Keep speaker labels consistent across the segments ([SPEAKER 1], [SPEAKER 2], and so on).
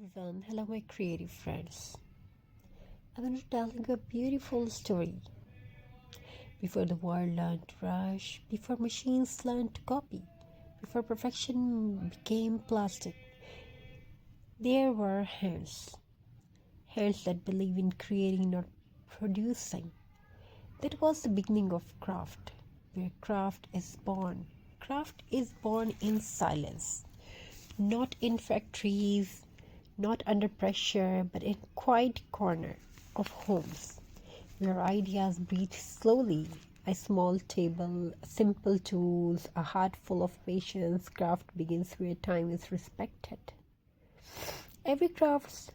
[SPEAKER 1] everyone, hello my creative friends. I'm going to tell you a beautiful story. Before the world learned to rush, before machines learned to copy, before perfection became plastic, there were hands that believe in creating, not producing. That was the beginning of craft, where craft is born. Craft is born in silence, not in factories, not under pressure, but in quiet corner of homes where ideas breathe slowly. A small table, simple tools, a heart full of patience. Craft begins where time is respected. Every craft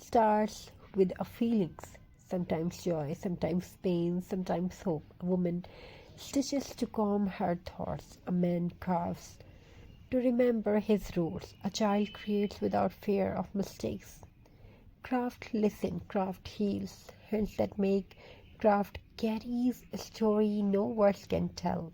[SPEAKER 1] starts with a feelings, sometimes joy, sometimes pain, sometimes hope. A woman stitches to calm her thoughts. A man carves to remember his roots. A child creates without fear of mistakes. Craft listen, craft heals. Hands that make craft carries a story no words can tell.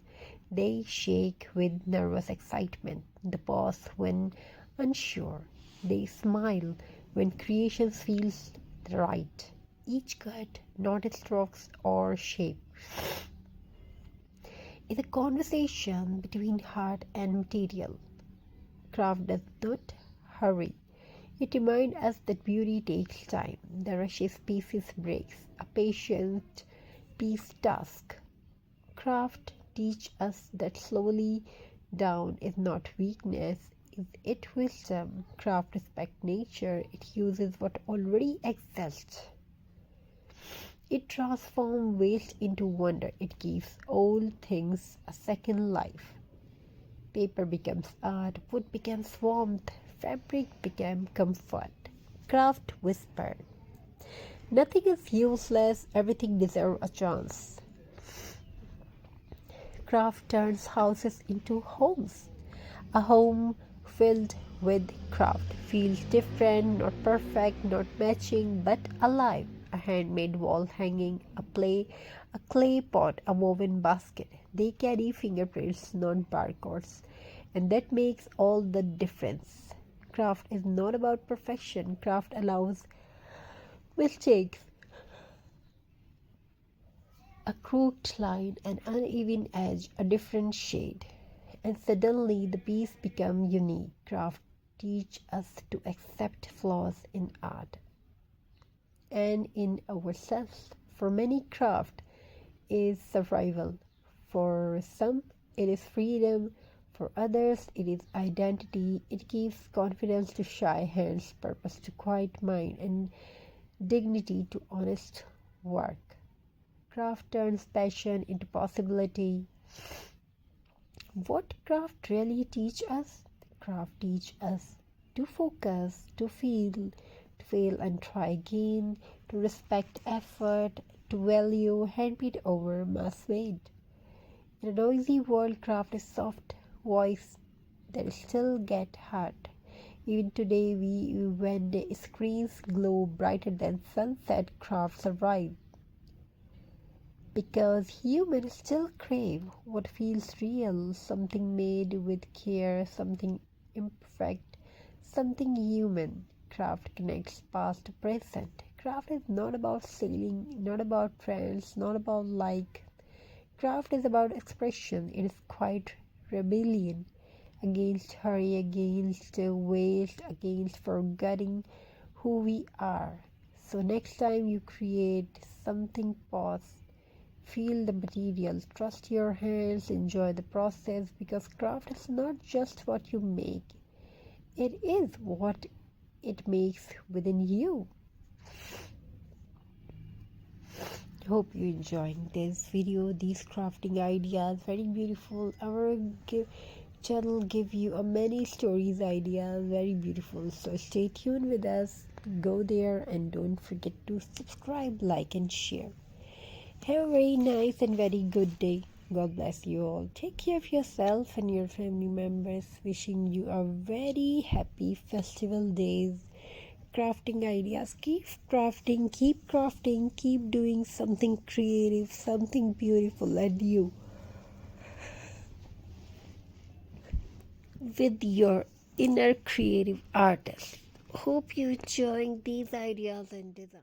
[SPEAKER 1] They shake with nervous excitement, the pause when unsure. They smile when creation feels right. Each cut, knotted strokes, or shape is a conversation between heart and material. Craft does not hurry. It reminds us that beauty takes time. The rushes pieces breaks. A patient piece task. Craft teach us that slowly down is not weakness, is it wisdom. Craft respect nature. It uses what already exists. It transforms waste into wonder. It gives old things a second life. Paper becomes art, wood becomes warmth, fabric became comfort. Craft whispered, nothing is useless, everything deserves a chance. Craft turns houses into homes. A home filled with craft feels different, not perfect, not matching, but alive. A handmade wall hanging, a clay pot, a woven basket. They carry fingerprints, not barcodes. And that makes all the difference. Craft is not about perfection. Craft allows mistakes, a crooked line, an uneven edge, a different shade. And suddenly the piece becomes unique. Craft teach us to accept flaws in art and in ourselves. For many, craft is survival. For some, it is freedom. For others, it is identity. It gives confidence to shy hands, purpose to quiet mind, and dignity to honest work. Craft turns passion into possibility. What craft really teach us? Craft teach us to focus, to feel, to fail and try again, to respect effort, to value handmade over mass made. In a noisy world, craft is soft voice that still get hurt. Even today, when the screens glow brighter than sunset, craft survive because humans still crave what feels real, something made with care, something imperfect, something human. Craft connects past to present. Craft is not about selling, not about trends, not about like. Craft is about expression. It is quite rebellion against hurry, against waste, against forgetting who we are. So next time you create something, pause, feel the material, trust your hands, enjoy the process because craft is not just what you make, it is what it makes within you. Hope you enjoying this video, these crafting ideas, very beautiful. Our channel give you a many stories ideas, very beautiful, so stay tuned with us, go there and don't forget to subscribe, like and share. Have a very nice and very good day. God bless you all. Take care of yourself and your family members. Wishing you a very happy festival days. Crafting ideas. Keep crafting, keep doing something creative, something beautiful, and you with your inner creative artist. Hope you enjoying these ideas and designs.